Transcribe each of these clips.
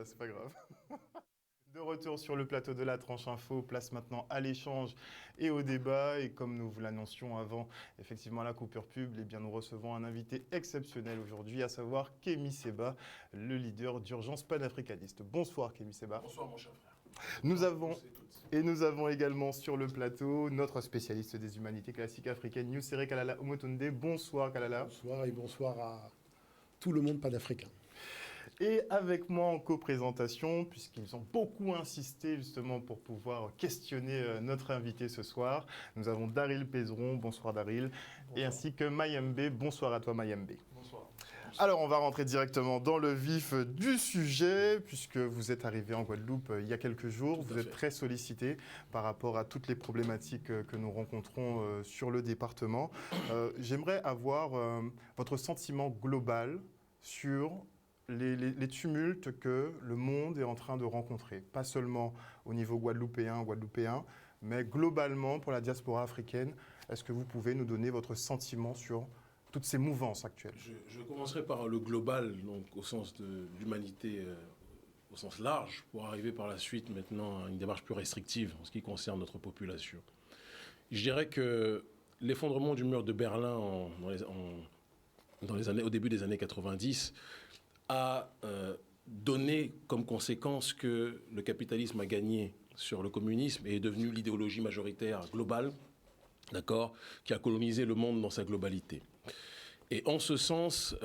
c'est pas grave. De retour sur le plateau de la tranche info, place maintenant à l'échange et au débat. Et comme nous vous l'annoncions avant, effectivement, à la coupure pub, eh bien, nous recevons un invité exceptionnel aujourd'hui, à savoir Kémy Séba, le leader d'Urgence panafricaniste. Bonsoir Kémy Séba. Bonsoir mon cher frère. Nous Bonsoir à avons, tous et toutes. et nous avons également sur le plateau notre spécialiste des humanités classiques africaines, Yousseré Kalala Omotunde. Bonsoir Kalala. Bonsoir et bonsoir à tout le monde panafricain. Et avec moi en coprésentation, puisqu'ils ont beaucoup insisté justement pour pouvoir questionner notre invité ce soir, nous avons Daryl Pézeron, bonsoir Daryl, et ainsi que Mayembe, bonsoir à toi Mayembe. Bonsoir. Alors on va rentrer directement dans le vif du sujet, puisque vous êtes arrivé en Guadeloupe il y a quelques jours, vous êtes très sollicité par rapport à toutes les problématiques que nous rencontrons sur le département. J'aimerais avoir votre sentiment global sur les tumultes que le monde est en train de rencontrer, pas seulement au niveau guadeloupéen, mais globalement pour la diaspora africaine. Est-ce que vous pouvez nous donner votre sentiment sur toutes ces mouvances actuelles? Je commencerai par le global, donc au sens de l'humanité au sens large, pour arriver par la suite maintenant à une démarche plus restrictive en ce qui concerne notre population. Je dirais que l'effondrement du mur de Berlin au début des années 90 a donné comme conséquence que le capitalisme a gagné sur le communisme et est devenu l'idéologie majoritaire globale, d'accord, qui a colonisé le monde dans sa globalité. Et en ce sens,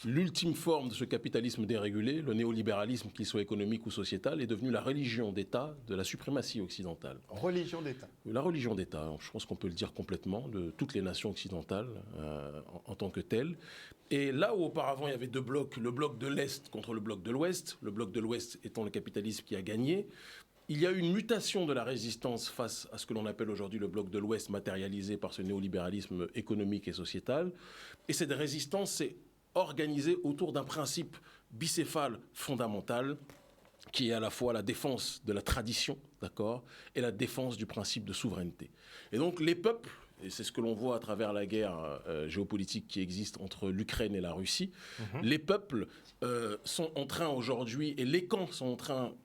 l'ultime forme de ce capitalisme dérégulé, le néolibéralisme, qu'il soit économique ou sociétal, est devenu la religion d'État de la suprématie occidentale. Religion d'État. La religion d'État, je pense qu'on peut le dire complètement, de toutes les nations occidentales en tant que telles. Et là où auparavant il y avait deux blocs, le bloc de l'Est contre le bloc de l'Ouest, le bloc de l'Ouest étant le capitalisme qui a gagné, il y a eu une mutation de la résistance face à ce que l'on appelle aujourd'hui le bloc de l'Ouest, matérialisé par ce néolibéralisme économique et sociétal. Et cette résistance s'est organisée autour d'un principe bicéphale fondamental, qui est à la fois la défense de la tradition, d'accord, et la défense du principe de souveraineté. Et donc les peuples, et c'est ce que l'on voit à travers la guerre géopolitique qui existe entre l'Ukraine et la Russie, les peuples sont en train aujourd'hui, et les camps qui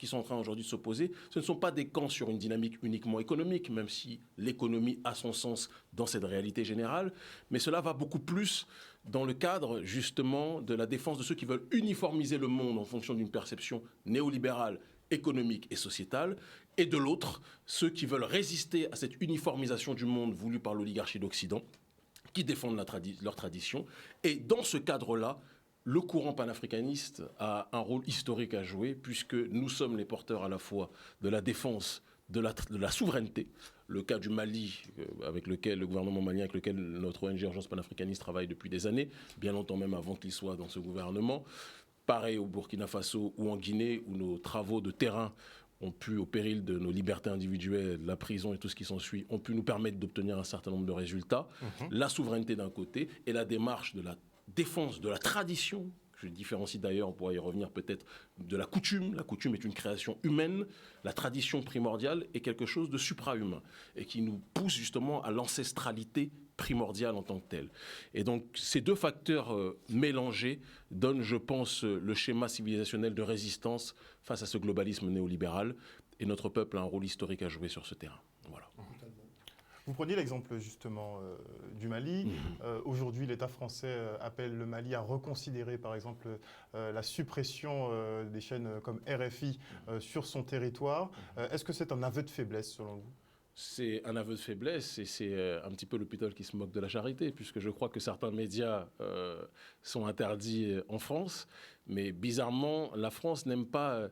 sont en train aujourd'hui de s'opposer, ce ne sont pas des camps sur une dynamique uniquement économique, même si l'économie a son sens dans cette réalité générale, mais cela va beaucoup plus dans le cadre justement de la défense de ceux qui veulent uniformiser le monde en fonction d'une perception néolibérale, économique et sociétale, et de l'autre, ceux qui veulent résister à cette uniformisation du monde voulue par l'oligarchie d'Occident, qui défendent leur tradition. Et dans ce cadre-là, le courant panafricaniste a un rôle historique à jouer, puisque nous sommes les porteurs à la fois de la défense de la souveraineté, le cas du Mali, avec lequel le gouvernement malien, avec lequel notre ONG Urgence panafricaniste travaille depuis des années, bien longtemps même avant qu'il soit dans ce gouvernement. Pareil au Burkina Faso ou en Guinée, où nos travaux de terrain ont pu, au péril de nos libertés individuelles, la prison et tout ce qui s'ensuit, ont pu nous permettre d'obtenir un certain nombre de résultats. La souveraineté d'un côté et la démarche de la défense de la tradition. Je différencie d'ailleurs, on pourra y revenir peut-être, de la coutume. La coutume est une création humaine. La tradition primordiale est quelque chose de supra-humain et qui nous pousse justement à l'ancestralité primordiale en tant que telle. Et donc ces deux facteurs mélangés donnent, je pense, le schéma civilisationnel de résistance face à ce globalisme néolibéral. Et notre peuple a un rôle historique à jouer sur ce terrain. Voilà. Vous preniez l'exemple justement du Mali. Aujourd'hui, l'État français appelle le Mali à reconsidérer par exemple la suppression des chaînes comme RFI sur son territoire. Est-ce que c'est un aveu de faiblesse selon vous? C'est un aveu de faiblesse et c'est un petit peu l'hôpital qui se moque de la charité, puisque je crois que certains médias sont interdits en France, mais bizarrement, la France n'aime pas,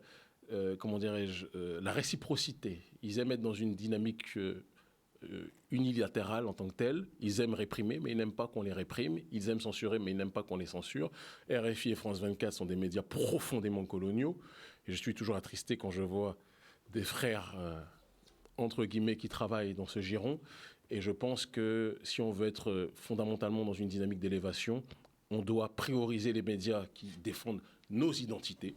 comment dirais-je, la réciprocité. Ils aiment être dans une dynamique unilatérale en tant que telle. Ils aiment réprimer, mais ils n'aiment pas qu'on les réprime. Ils aiment censurer, mais ils n'aiment pas qu'on les censure. RFI et France 24 sont des médias profondément coloniaux. Et je suis toujours attristé quand je vois des frères entre guillemets, qui travaillent dans ce giron. Et je pense que si on veut être fondamentalement dans une dynamique d'élévation, on doit prioriser les médias qui défendent nos identités,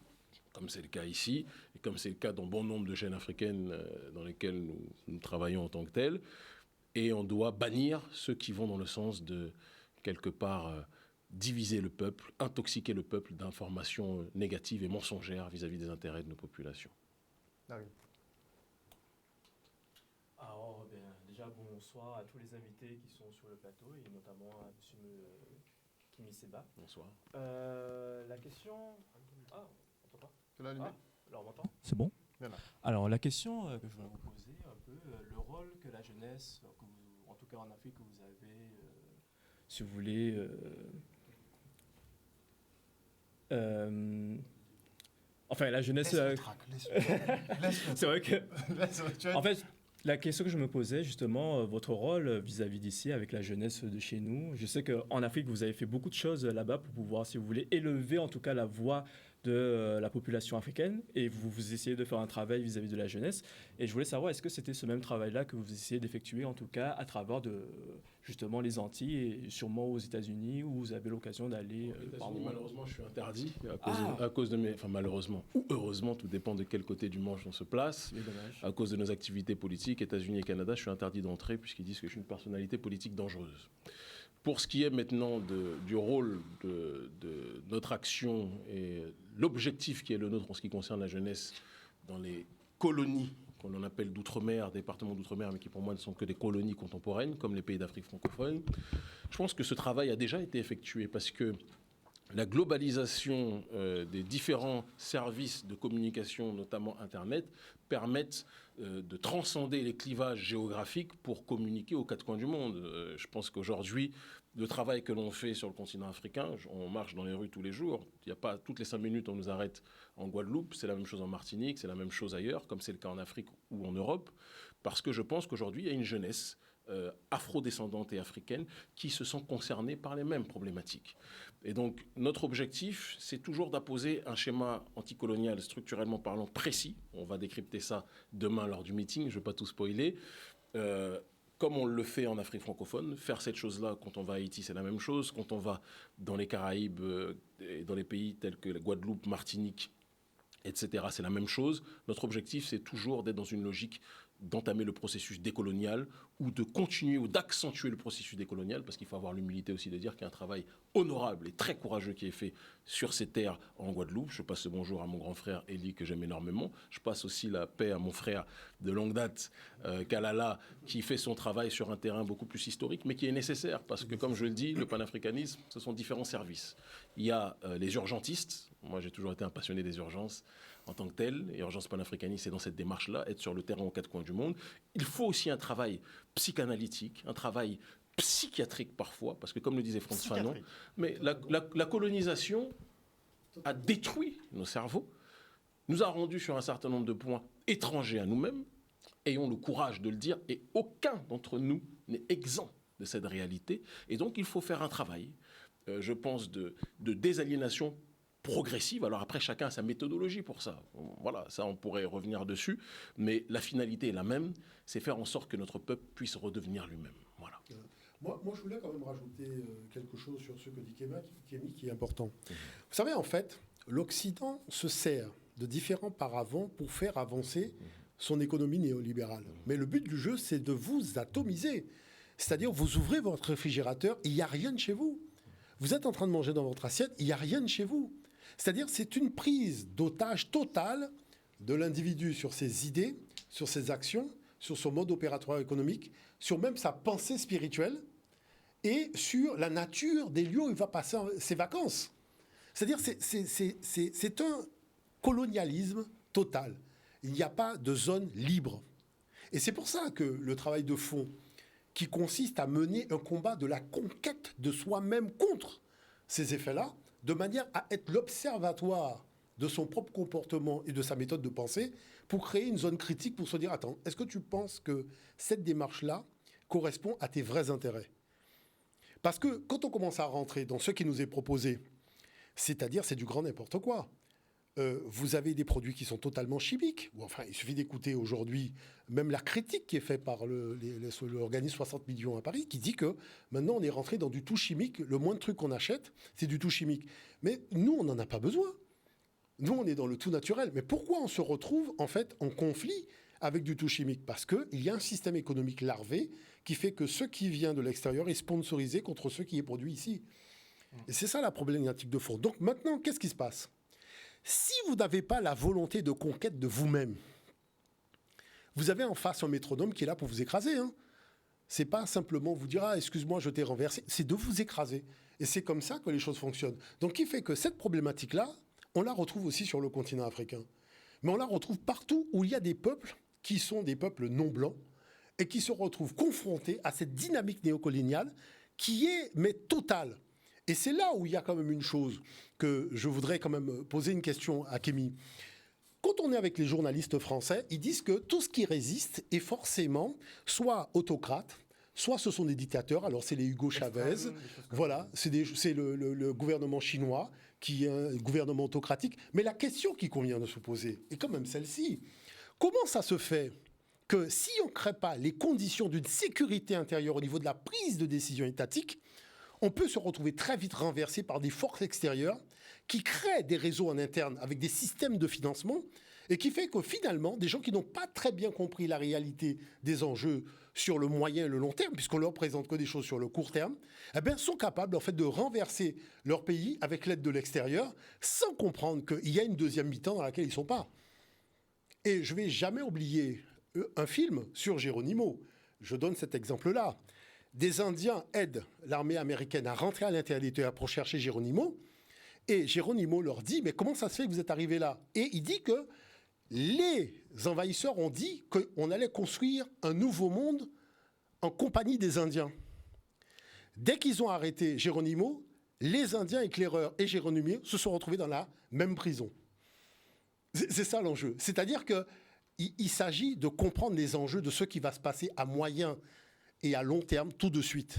comme c'est le cas ici, et comme c'est le cas dans bon nombre de chaînes africaines dans lesquelles nous travaillons en tant que telles. Et on doit bannir ceux qui vont dans le sens de, quelque part, diviser le peuple, intoxiquer le peuple d'informations négatives et mensongères vis-à-vis des intérêts de nos populations. Ah oui. Alors, déjà, bonsoir à tous les invités qui sont sur le plateau et notamment à M. Kimi Seba. Bonsoir. La question. Ah, on m'entend pas. Tu l'as allumé ? Là, on m'entend ? C'est bon ? Bien là. Alors, la question que je voulais vous poser, un peu, le rôle que la jeunesse, en tout cas en Afrique, que vous avez, si vous voulez. Enfin, la jeunesse. C'est vrai que. En fait, la question que je me posais, justement, votre rôle vis-à-vis d'ici, avec la jeunesse de chez nous. Je sais qu'en Afrique, vous avez fait beaucoup de choses là-bas pour pouvoir, si vous voulez, élever en tout cas la voix de la population africaine. Et vous essayez de faire un travail vis-à-vis de la jeunesse. Et je voulais savoir, est-ce que c'était ce même travail-là que vous essayez d'effectuer, en tout cas, à travers justement les Antilles et sûrement aux États-Unis, où vous avez l'occasion d'aller. Malheureusement, je suis interdit à cause de mes. Enfin, malheureusement ou heureusement, tout dépend de quel côté du manche on se place. À cause de nos activités politiques, États-Unis et Canada, je suis interdit d'entrer puisqu'ils disent que je suis une personnalité politique dangereuse. Pour ce qui est maintenant du rôle de notre action et l'objectif qui est le nôtre en ce qui concerne la jeunesse dans les colonies qu'on en appelle d'outre-mer, départements d'outre-mer, mais qui pour moi ne sont que des colonies contemporaines, comme les pays d'Afrique francophone, je pense que ce travail a déjà été effectué parce que la globalisation des différents services de communication, notamment Internet, permettent de transcender les clivages géographiques pour communiquer aux quatre coins du monde. Je pense qu'aujourd'hui, le travail que l'on fait sur le continent africain, on marche dans les rues tous les jours. Il n'y a pas toutes les 5 minutes on nous arrête en Guadeloupe. C'est la même chose en Martinique, c'est la même chose ailleurs, comme c'est le cas en Afrique ou en Europe. Parce que je pense qu'aujourd'hui, il y a une jeunesse afro-descendante et africaine qui se sent concernée par les mêmes problématiques. Et donc, notre objectif, c'est toujours d'apposer un schéma anticolonial structurellement parlant précis. On va décrypter ça demain lors du meeting, je ne vais pas tout spoiler. Comme on le fait en Afrique francophone, faire cette chose-là quand on va à Haïti, c'est la même chose. Quand on va dans les Caraïbes, et dans les pays tels que la Guadeloupe, Martinique, etc., c'est la même chose. Notre objectif, c'est toujours d'être dans une logique d'entamer le processus décolonial ou de continuer ou d'accentuer le processus décolonial, parce qu'il faut avoir l'humilité aussi de dire qu'il y a un travail honorable et très courageux qui est fait sur ces terres en Guadeloupe. Je passe le bonjour à mon grand frère Élie, que j'aime énormément. Je passe aussi la paix à mon frère de longue date, Kalala, qui fait son travail sur un terrain beaucoup plus historique, mais qui est nécessaire, parce que, comme je le dis, le panafricanisme, ce sont différents services. Il y a les urgentistes. Moi, j'ai toujours été un passionné des urgences en tant que tel, et Urgence panafricaniste, c'est dans cette démarche-là, être sur le terrain aux quatre coins du monde. Il faut aussi un travail psychanalytique, un travail psychiatrique parfois, parce que comme le disait Frantz Fanon, mais la colonisation a détruit nos cerveaux, nous a rendus sur un certain nombre de points étrangers à nous-mêmes, ayons le courage de le dire, et aucun d'entre nous n'est exempt de cette réalité, et donc il faut faire un travail, je pense, de désaliénation progressive. Alors après, chacun a sa méthodologie pour ça. Voilà, ça, on pourrait revenir dessus. Mais la finalité est la même, c'est faire en sorte que notre peuple puisse redevenir lui-même. Voilà. Moi, je voulais quand même rajouter quelque chose sur ce que dit Kémy, qui est important. Vous savez, en fait, l'Occident se sert de différents paravents pour faire avancer son économie néolibérale. Mais le but du jeu, c'est de vous atomiser. C'est-à-dire, vous ouvrez votre réfrigérateur, il n'y a rien de chez vous. Vous êtes en train de manger dans votre assiette, il n'y a rien de chez vous. C'est-à-dire, c'est une prise d'otage totale de l'individu sur ses idées, sur ses actions, sur son mode opératoire économique, sur même sa pensée spirituelle et sur la nature des lieux où il va passer ses vacances. C'est-à-dire, c'est un colonialisme total. Il n'y a pas de zone libre. Et c'est pour ça que le travail de fond, qui consiste à mener un combat de la conquête de soi-même contre ces effets-là, de manière à être l'observatoire de son propre comportement et de sa méthode de pensée, pour créer une zone critique, pour se dire, attends, est-ce que tu penses que cette démarche-là correspond à tes vrais intérêts ? Parce que quand on commence à rentrer dans ce qui nous est proposé, c'est-à-dire c'est du grand n'importe quoi. Vous avez des produits qui sont totalement chimiques. Enfin, il suffit d'écouter aujourd'hui même la critique qui est faite par l'organisme 60 millions à Paris, qui dit que maintenant on est rentré dans du tout chimique. Le moins de trucs qu'on achète, c'est du tout chimique. Mais nous, on n'en a pas besoin. Nous, on est dans le tout naturel. Mais pourquoi on se retrouve en fait en conflit avec du tout chimique ? Parce qu'il y a un système économique larvé qui fait que ce qui vient de l'extérieur est sponsorisé contre ce qui est produit ici. Et c'est ça la problématique de fond. Donc maintenant, qu'est-ce qui se passe? Si vous n'avez pas la volonté de conquête de vous-même, vous avez en face un métronome qui est là pour vous écraser. C'est pas simplement vous dire « Ah, excuse-moi, je t'ai renversé », c'est de vous écraser. Et c'est comme ça que les choses fonctionnent. Donc, qui fait que cette problématique-là, on la retrouve aussi sur le continent africain. Mais on la retrouve partout où il y a des peuples qui sont des peuples non blancs et qui se retrouvent confrontés à cette dynamique néocoloniale qui est, mais totale. Et c'est là où il y a quand même une chose que je voudrais quand même poser une question à Kémy. Quand on est avec les journalistes français, ils disent que tout ce qui résiste est forcément soit autocrate, soit ce sont des dictateurs. Alors c'est les Hugo Chavez, voilà, c'est le gouvernement chinois qui est un gouvernement autocratique. Mais la question qui convient de se poser est quand même celle-ci. Comment ça se fait que si on ne crée pas les conditions d'une sécurité intérieure au niveau de la prise de décision étatique, on peut se retrouver très vite renversé par des forces extérieures qui créent des réseaux en interne avec des systèmes de financement et qui fait que finalement, des gens qui n'ont pas très bien compris la réalité des enjeux sur le moyen et le long terme, puisqu'on leur présente que des choses sur le court terme, eh bien, sont capables en fait de renverser leur pays avec l'aide de l'extérieur sans comprendre qu'il y a une deuxième mi-temps dans laquelle ils ne sont pas. Et je ne vais jamais oublier un film sur Geronimo. Je donne cet exemple-là. Des Indiens aident l'armée américaine à rentrer à l'intérieur des terres pour chercher Geronimo. Et Geronimo leur dit, mais comment ça se fait que vous êtes arrivés là? Et il dit que les envahisseurs ont dit qu'on allait construire un nouveau monde en compagnie des Indiens. Dès qu'ils ont arrêté Geronimo, les Indiens éclaireurs et Geronimo se sont retrouvés dans la même prison. C'est ça l'enjeu. C'est-à-dire qu'il s'agit de comprendre les enjeux de ce qui va se passer à moyen et à long terme tout de suite.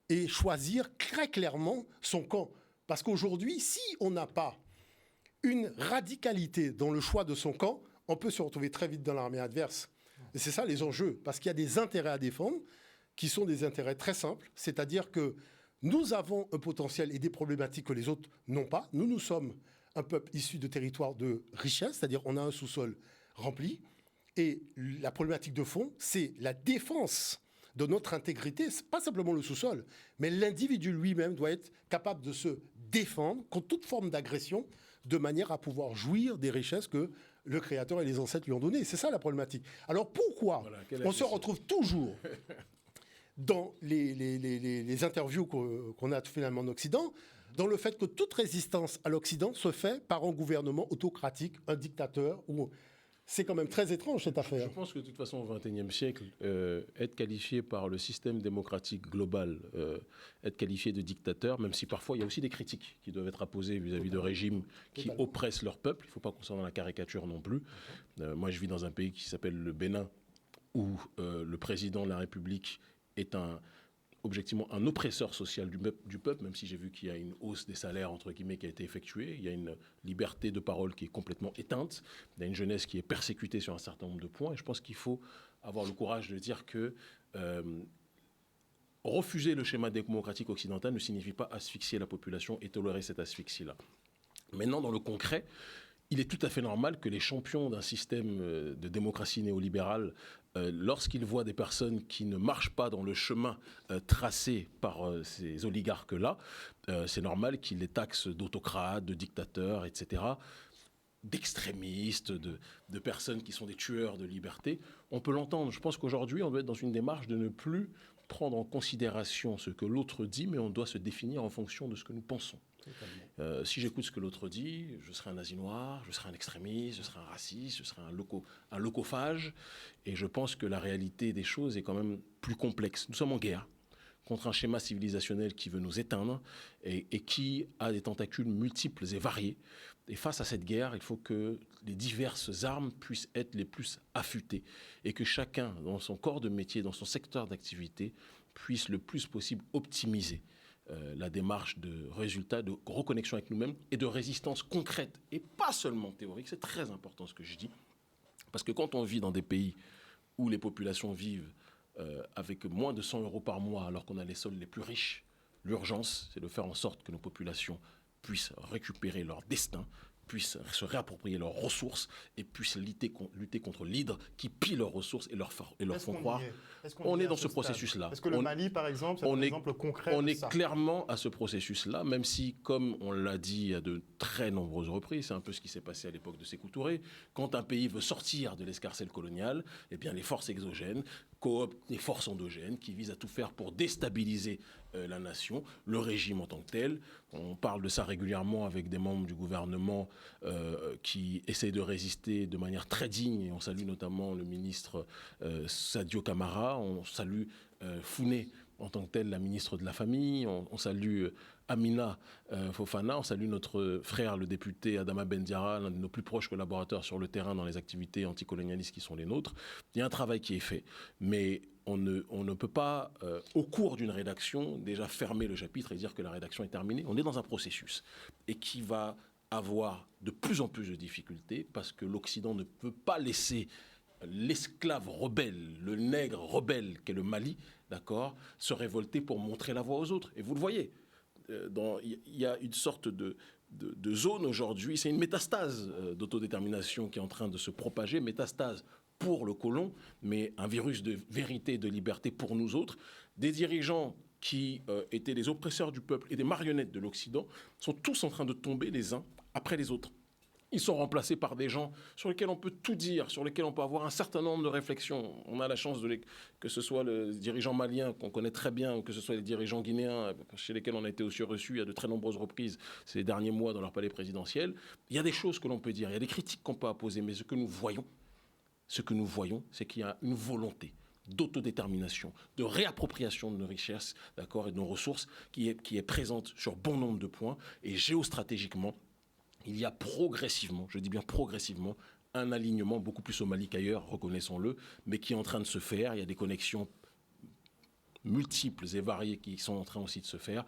Et choisir très clairement son camp. Parce qu'aujourd'hui, si on n'a pas une radicalité dans le choix de son camp, on peut se retrouver très vite dans l'armée adverse. Et c'est ça les enjeux. Parce qu'il y a des intérêts à défendre qui sont des intérêts très simples. C'est-à-dire que nous avons un potentiel et des problématiques que les autres n'ont pas. Nous sommes un peuple issu de territoires de richesse, c'est-à-dire on a un sous-sol rempli. Et la problématique de fond, c'est la défense de notre intégrité, c'est pas simplement le sous-sol, mais l'individu lui-même doit être capable de se défendre contre toute forme d'agression de manière à pouvoir jouir des richesses que le Créateur et les ancêtres lui ont données. C'est ça la problématique. Alors pourquoi on se retrouve toujours dans les interviews qu'on a finalement en Occident, dans le fait que toute résistance à l'Occident se fait par un gouvernement autocratique, un dictateur ou... C'est quand même très étrange cette affaire. Je pense que de toute façon, au XXIe siècle, être qualifié par le système démocratique global, être qualifié de dictateur, même si parfois il y a aussi des critiques qui doivent être apposées vis-à-vis de régimes qui oppressent leur peuple. Il ne faut pas qu'on soit dans la caricature non plus. Moi, je vis dans un pays qui s'appelle le Bénin, où le président de la République est objectivement un oppresseur social du peuple, même si j'ai vu qu'il y a une hausse des salaires, entre guillemets, qui a été effectuée. Il y a une liberté de parole qui est complètement éteinte. Il y a une jeunesse qui est persécutée sur un certain nombre de points. Et je pense qu'il faut avoir le courage de dire que refuser le schéma démocratique occidental ne signifie pas asphyxier la population et tolérer cette asphyxie-là. Maintenant, dans le concret, il est tout à fait normal que les champions d'un système de démocratie néolibérale, lorsqu'ils voient des personnes qui ne marchent pas dans le chemin tracé par ces oligarques-là, c'est normal qu'ils les taxent d'autocrates, de dictateurs, etc., d'extrémistes, de personnes qui sont des tueurs de liberté. On peut l'entendre. Je pense qu'aujourd'hui, on doit être dans une démarche de ne plus prendre en considération ce que l'autre dit, mais on doit se définir en fonction de ce que nous pensons. Si j'écoute ce que l'autre dit, je serai un nazi noir, je serai un extrémiste, je serai un raciste, je serai un locophage. Et je pense que la réalité des choses est quand même plus complexe. Nous sommes en guerre contre un schéma civilisationnel qui veut nous éteindre et qui a des tentacules multiples et variés. Et face à cette guerre, il faut que les diverses armes puissent être les plus affûtées et que chacun, dans son corps de métier, dans son secteur d'activité, puisse le plus possible optimiser la démarche de résultat, de reconnexion avec nous-mêmes et de résistance concrète et pas seulement théorique. C'est très important ce que je dis, parce que quand on vit dans des pays où les populations vivent avec moins de 100 € par mois alors qu'on a les sols les plus riches, l'urgence, c'est de faire en sorte que nos populations puissent récupérer leur destin, puissent se réapproprier leurs ressources et puissent lutter contre l'hydre qui pille leurs ressources et leur font croire. On est dans ce processus-là. Est-ce que le Mali, par exemple, c'est un exemple concret de ça ? On est clairement à ce processus-là, même si, comme on l'a dit à de très nombreuses reprises, c'est un peu ce qui s'est passé à l'époque de Sékou Touré, quand un pays veut sortir de l'escarcelle coloniale, eh bien les forces exogènes cooptent des forces endogènes qui visent à tout faire pour déstabiliser la nation, le régime en tant que tel. On parle de ça régulièrement avec des membres du gouvernement qui essayent de résister de manière très digne. Et on salue notamment le ministre Sadio Camara, on salue Founé en tant que tel, la ministre de la Famille, on salue Amina Fofana, on salue notre frère, le député Adama Bendiara, l'un de nos plus proches collaborateurs sur le terrain dans les activités anticolonialistes qui sont les nôtres. Il y a un travail qui est fait, mais on ne peut pas, au cours d'une rédaction, déjà fermer le chapitre et dire que la rédaction est terminée. On est dans un processus et qui va avoir de plus en plus de difficultés parce que l'Occident ne peut pas laisser l'esclave rebelle, le nègre rebelle qu'est le Mali, d'accord, se révolter pour montrer la voie aux autres. Et vous le voyez, il y a une sorte de zone aujourd'hui, c'est une métastase d'autodétermination qui est en train de se propager, métastase pour le colon, mais un virus de vérité et de liberté pour nous autres. Des dirigeants qui étaient les oppresseurs du peuple et des marionnettes de l'Occident sont tous en train de tomber les uns après les autres. Ils sont remplacés par des gens sur lesquels on peut tout dire, sur lesquels on peut avoir un certain nombre de réflexions. On a la chance que ce soit le dirigeant malien qu'on connaît très bien, ou que ce soit les dirigeants guinéens chez lesquels on a été aussi reçus à de très nombreuses reprises ces derniers mois dans leur palais présidentiel. Il y a des choses que l'on peut dire, il y a des critiques qu'on peut apposer, mais ce que nous voyons, c'est qu'il y a une volonté d'autodétermination, de réappropriation de nos richesses, d'accord, et de nos ressources qui est présente sur bon nombre de points. Et géostratégiquement, il y a progressivement, je dis bien progressivement, un alignement beaucoup plus au Mali qu'ailleurs, reconnaissons-le, mais qui est en train de se faire. Il y a des connexions multiples et variées qui sont en train aussi de se faire.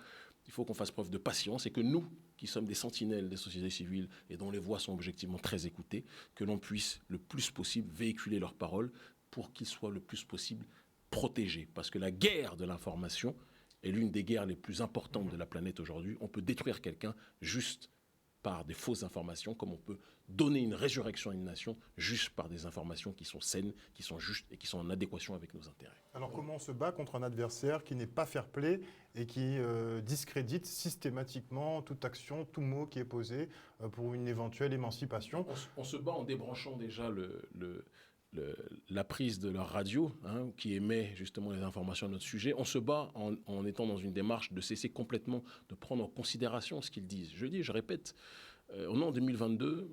Il faut qu'on fasse preuve de patience et que nous, qui sommes des sentinelles des sociétés civiles et dont les voix sont objectivement très écoutées, que l'on puisse le plus possible véhiculer leurs paroles pour qu'ils soient le plus possible protégés. Parce que la guerre de l'information est l'une des guerres les plus importantes de la planète aujourd'hui. On peut détruire quelqu'un juste par des fausses informations, comme on peut donner une résurrection à une nation juste par des informations qui sont saines, qui sont justes et qui sont en adéquation avec nos intérêts. Alors comment on se bat contre un adversaire qui n'est pas fair-play et qui discrédite systématiquement toute action, tout mot qui est posé pour une éventuelle émancipation ? On se bat en débranchant déjà la prise de leur radio, qui émet justement les informations à notre sujet. On se bat en étant dans une démarche de cesser complètement de prendre en considération ce qu'ils disent. Je répète, on est en 2022,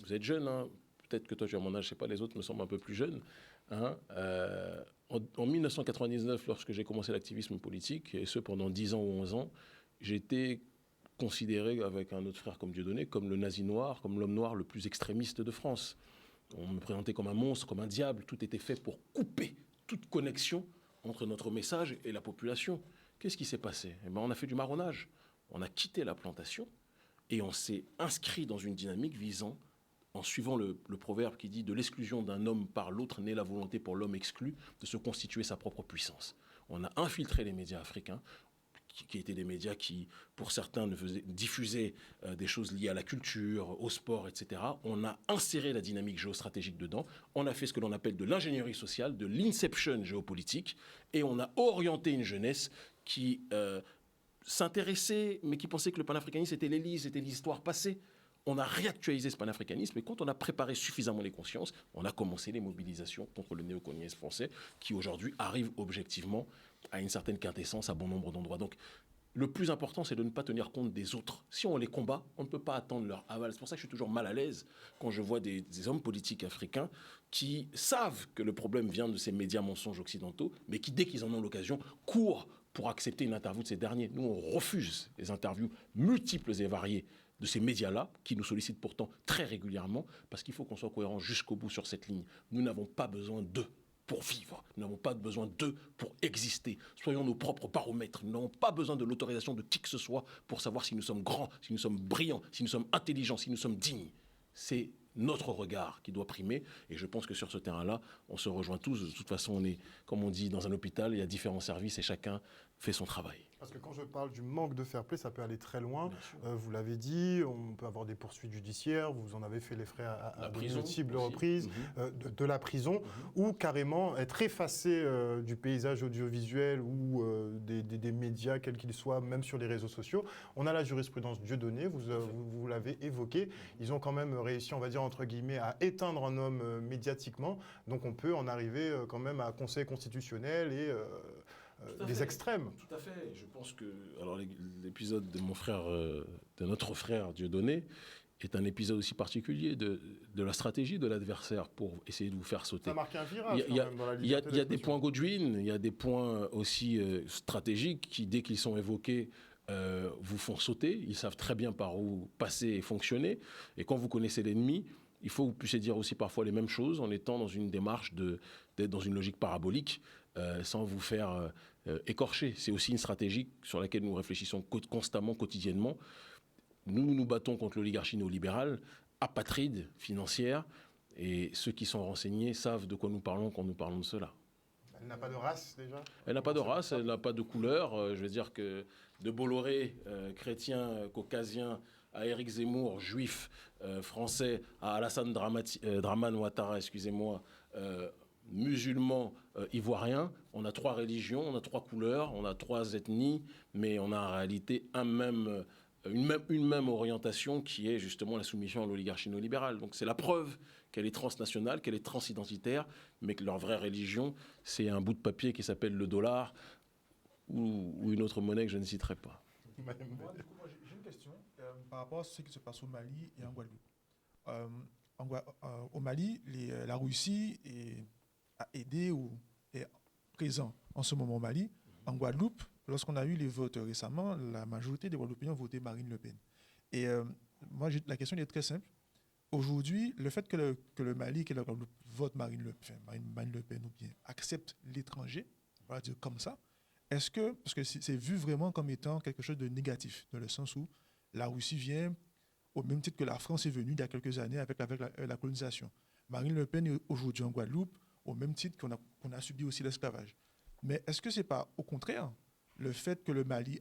vous êtes jeune, peut-être que toi tu as mon âge, je ne sais pas, les autres me semblent un peu plus jeunes. En 1999, lorsque j'ai commencé l'activisme politique, et ce pendant 10 ans ou 11 ans, j'ai été considéré avec un autre frère comme Dieudonné, comme le nazi noir, comme l'homme noir le plus extrémiste de France. On me présentait comme un monstre, comme un diable. Tout était fait pour couper toute connexion entre notre message et la population. Qu'est-ce qui s'est passé ? On a fait du marronnage. On a quitté la plantation et on s'est inscrit dans une dynamique visant, en suivant le proverbe qui dit « de l'exclusion d'un homme par l'autre naît la volonté pour l'homme exclu de se constituer sa propre puissance ». On a infiltré les médias africains, qui étaient des médias qui, pour certains, diffusaient des choses liées à la culture, au sport, etc. On a inséré la dynamique géostratégique dedans. On a fait ce que l'on appelle de l'ingénierie sociale, de l'inception géopolitique, et on a orienté une jeunesse qui s'intéressait, mais qui pensait que le panafricanisme était l'Élysée, c'était l'histoire passée. On a réactualisé ce panafricanisme, et quand on a préparé suffisamment les consciences, on a commencé les mobilisations contre le néocolonialisme français, qui aujourd'hui arrive objectivement à une certaine quintessence à bon nombre d'endroits. Donc, le plus important, c'est de ne pas tenir compte des autres. Si on les combat, on ne peut pas attendre leur aval. C'est pour ça que je suis toujours mal à l'aise quand je vois des hommes politiques africains qui savent que le problème vient de ces médias mensonges occidentaux, mais qui, dès qu'ils en ont l'occasion, courent pour accepter une interview de ces derniers. Nous, on refuse les interviews multiples et variées de ces médias-là, qui nous sollicitent pourtant très régulièrement, parce qu'il faut qu'on soit cohérent jusqu'au bout sur cette ligne. Nous n'avons pas besoin d'eux pour vivre. Nous n'avons pas besoin d'eux pour exister. Soyons nos propres baromètres. Nous n'avons pas besoin de l'autorisation de qui que ce soit pour savoir si nous sommes grands, si nous sommes brillants, si nous sommes intelligents, si nous sommes dignes. C'est notre regard qui doit primer. Et je pense que sur ce terrain-là, on se rejoint tous. De toute façon, on est, comme on dit, dans un hôpital, il y a différents services et chacun fait son travail. Parce que quand je parle du manque de fair play, ça peut aller très loin. Vous l'avez dit, on peut avoir des poursuites judiciaires, vous en avez fait les frais à de multiples reprises, de la prison, ou carrément être effacé du paysage audiovisuel ou des médias, quels qu'ils soient, même sur les réseaux sociaux. On a la jurisprudence Dieudonné, vous l'avez évoqué. Ils ont quand même réussi, on va dire, entre guillemets, à éteindre un homme médiatiquement. Donc on peut en arriver quand même à Conseil constitutionnel et des extrêmes. Tout à fait. Je pense que alors l'épisode de mon frère, de notre frère Dieudonné, est un épisode aussi particulier de la stratégie de l'adversaire pour essayer de vous faire sauter. Ça marque un virage Il y a des points Godwin, il y a des points aussi stratégiques qui, dès qu'ils sont évoqués, vous font sauter. Ils savent très bien par où passer et fonctionner. Et quand vous connaissez l'ennemi, il faut que vous puissiez dire aussi parfois les mêmes choses en étant dans une démarche d'être dans une logique parabolique sans vous faire écorcher. C'est aussi une stratégie sur laquelle nous réfléchissons constamment, quotidiennement. Nous nous battons contre l'oligarchie néolibérale, apatride, financière, et ceux qui sont renseignés savent de quoi nous parlons quand nous parlons de cela. Elle n'a pas de race, déjà? Elle n'a pas de race, elle n'a pas de couleur. Je veux dire que de Bolloré, chrétien, caucasien, à Éric Zemmour, juif, français, à Alassane Draman Ouattara, excusez-moi, musulman, ivoirien, on a 3 religions, on a 3 couleurs, on a 3 ethnies, mais on a en réalité une même orientation qui est justement la soumission à l'oligarchie néolibérale. Donc c'est la preuve qu'elle est transnationale, qu'elle est transidentitaire, mais que leur vraie religion, c'est un bout de papier qui s'appelle le dollar ou une autre monnaie que je ne citerai pas. Moi, j'ai une question par rapport à ce qui se passe au Mali et en Guadeloupe. Au Mali, la Russie a aidé ou est présent en ce moment au Mali. En Guadeloupe, lorsqu'on a eu les votes récemment, la majorité des Guadeloupéens ont voté Marine Le Pen. Et moi, la question est très simple. Aujourd'hui, le fait que le Mali et la Guadeloupe votent Marine Le Pen ou bien acceptent l'étranger, on va dire comme ça, parce que c'est vu vraiment comme étant quelque chose de négatif, dans le sens où la Russie vient au même titre que la France est venue il y a quelques années avec la colonisation. Marine Le Pen est aujourd'hui en Guadeloupe au même titre qu'on a subi aussi l'esclavage. Mais est-ce que ce n'est pas au contraire le fait que le Mali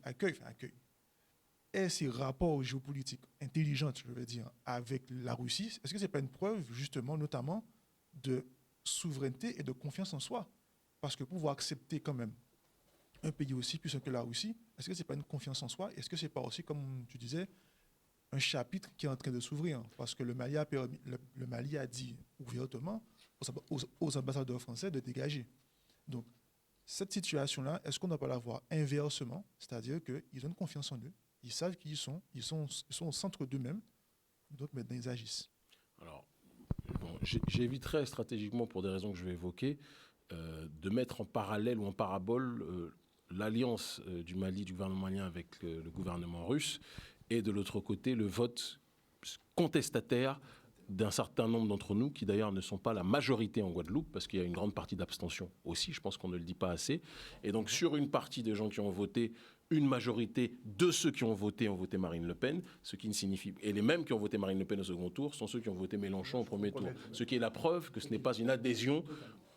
ait ces rapports géopolitiques intelligents, je veux dire, avec la Russie, est-ce que ce n'est pas une preuve, justement, notamment, de souveraineté et de confiance en soi? Parce que pouvoir accepter quand même un pays aussi puissant que la Russie, est-ce que ce n'est pas une confiance en soi? Est-ce que ce n'est pas aussi, comme tu disais, un chapitre qui est en train de s'ouvrir? Parce que le Mali a dit ouvertement aux ambassadeurs français de dégager. Donc, cette situation-là, est-ce qu'on ne peut pas la voir inversement? C'est-à-dire qu'ils ont une confiance en eux, ils savent qui ils sont au centre d'eux-mêmes, donc maintenant ils agissent. Alors, bon, j'éviterai stratégiquement, pour des raisons que je vais évoquer, de mettre en parallèle ou en parabole l'alliance du Mali, du gouvernement malien avec le gouvernement russe, et de l'autre côté, le vote contestataire d'un certain nombre d'entre nous, qui d'ailleurs ne sont pas la majorité en Guadeloupe, parce qu'il y a une grande partie d'abstention aussi, je pense qu'on ne le dit pas assez. Et donc sur une partie des gens qui ont voté, une majorité de ceux qui ont voté Marine Le Pen, ce qui ne signifie... Et les mêmes qui ont voté Marine Le Pen au second tour sont ceux qui ont voté Mélenchon au premier tour. Ce qui est la preuve que ce n'est pas une adhésion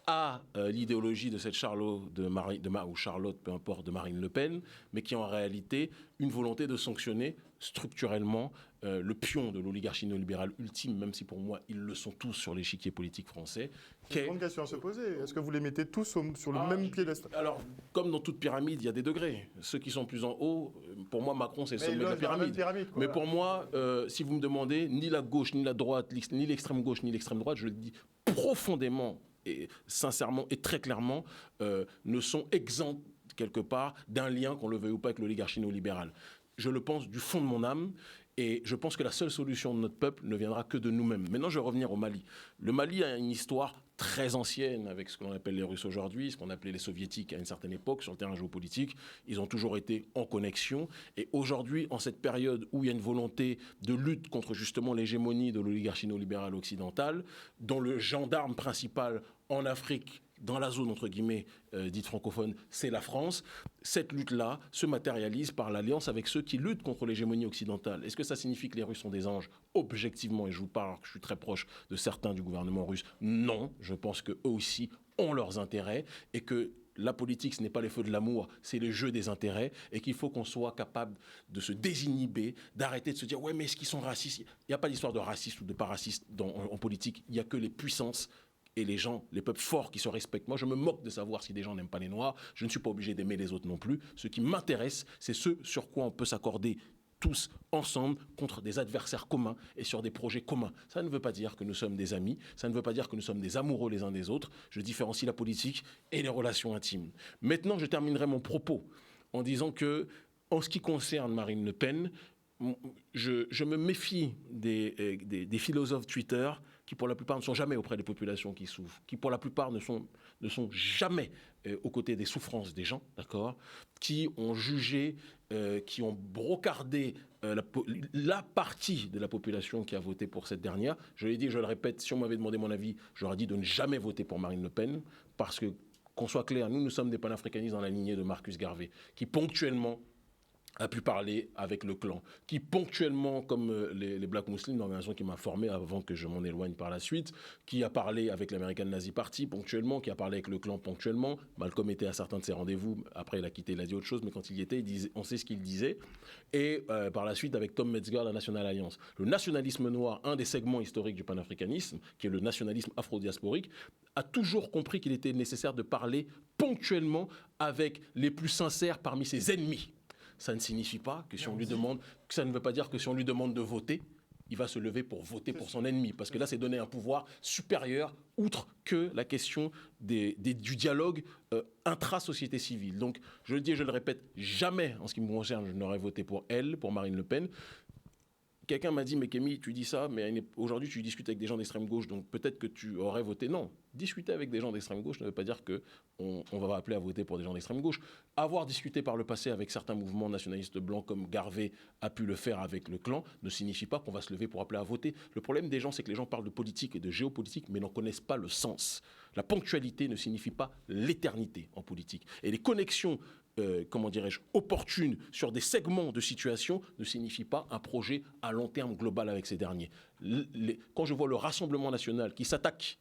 à l'idéologie de cette Charlotte, ou Charlotte, peu importe, de Marine Le Pen, mais qui est en réalité une volonté de sanctionner structurellement le pion de l'oligarchie néolibérale ultime, même si pour moi ils le sont tous sur l'échiquier politique français. C'est une grande question à se poser. Est-ce que vous les mettez tous sur le même piédestal? Alors, comme dans toute pyramide, il y a des degrés. Ceux qui sont plus en haut, pour moi, Macron, c'est le sommet de la pyramide. Mais pour moi, si vous me demandez, ni la gauche, ni la droite, ni l'extrême gauche, ni l'extrême droite, je le dis profondément et sincèrement et très clairement, ne sont exempts quelque part d'un lien, qu'on le veuille ou pas, avec l'oligarchie néolibérale. Je le pense du fond de mon âme, et je pense que la seule solution de notre peuple ne viendra que de nous-mêmes. Maintenant, je vais revenir au Mali. Le Mali a une histoire très ancienne avec ce que l'on appelle les Russes aujourd'hui, ce qu'on appelait les Soviétiques à une certaine époque sur le terrain géopolitique. Ils ont toujours été en connexion. Et aujourd'hui, en cette période où il y a une volonté de lutte contre justement l'hégémonie de l'oligarchie néolibérale occidentale, dont le gendarme principal en Afrique, dans la zone, entre guillemets, dite francophone, c'est la France. Cette lutte-là se matérialise par l'alliance avec ceux qui luttent contre l'hégémonie occidentale. Est-ce que ça signifie que les Russes sont des anges? Objectivement, et je vous parle, je suis très proche de certains du gouvernement russe, non. Je pense qu'eux aussi ont leurs intérêts et que la politique, ce n'est pas les feux de l'amour, c'est le jeu des intérêts, et qu'il faut qu'on soit capable de se désinhiber, d'arrêter de se dire « ouais, mais est-ce qu'ils sont racistes ?» Il n'y a pas d'histoire de raciste ou de pas raciste en politique, il n'y a que les puissances et les gens, les peuples forts qui se respectent. Moi, je me moque de savoir si des gens n'aiment pas les Noirs, je ne suis pas obligé d'aimer les autres non plus. Ce qui m'intéresse, c'est ce sur quoi on peut s'accorder tous ensemble contre des adversaires communs et sur des projets communs. Ça ne veut pas dire que nous sommes des amis, ça ne veut pas dire que nous sommes des amoureux les uns des autres. Je différencie la politique et les relations intimes. Maintenant, je terminerai mon propos en disant que, en ce qui concerne Marine Le Pen, je me méfie des philosophes Twitter qui, pour la plupart, ne sont jamais auprès des populations qui souffrent, qui, pour la plupart, ne sont jamais aux côtés des souffrances des gens, d'accord, qui ont jugé, qui ont brocardé la partie de la population qui a voté pour cette dernière. Je l'ai dit, je le répète, si on m'avait demandé mon avis, j'aurais dit de ne jamais voter pour Marine Le Pen, parce que, qu'on soit clair, nous sommes des panafricanistes dans la lignée de Marcus Garvey, qui ponctuellement a pu parler avec le clan, qui ponctuellement, comme les Black Muslims, l'organisation qui m'a formé avant que je m'en éloigne par la suite, qui a parlé avec l'American Nazi Party ponctuellement, qui a parlé avec le clan ponctuellement. Malcolm était à certains de ses rendez-vous, après il a quitté, il a dit autre chose, mais quand il y était, on sait ce qu'il disait. Et par la suite, avec Tom Metzger, la National Alliance. Le nationalisme noir, un des segments historiques du panafricanisme, qui est le nationalisme afro-diasporique, a toujours compris qu'il était nécessaire de parler ponctuellement avec les plus sincères parmi ses ennemis. Ça ne signifie pas que si on lui demande, que ça ne veut pas dire que si on lui demande de voter, il va se lever pour voter pour son ennemi. Parce que là, c'est donner un pouvoir supérieur, outre que la question du dialogue intra-société civile. Donc, je le dis et je le répète, jamais, en ce qui me concerne, je n'aurais voté pour elle, pour Marine Le Pen. Quelqu'un m'a dit, mais Kémy, tu dis ça, mais aujourd'hui tu discutes avec des gens d'extrême gauche, donc peut-être que tu aurais voté. Non, discuter avec des gens d'extrême gauche ne veut pas dire qu'on va appeler à voter pour des gens d'extrême gauche. Avoir discuté par le passé avec certains mouvements nationalistes blancs comme Garvey a pu le faire avec le clan ne signifie pas qu'on va se lever pour appeler à voter. Le problème des gens, c'est que les gens parlent de politique et de géopolitique, mais n'en connaissent pas le sens. La ponctualité ne signifie pas l'éternité en politique. Et les connexions opportune sur des segments de situation ne signifie pas un projet à long terme global avec ces derniers. Quand je vois le Rassemblement national qui s'attaque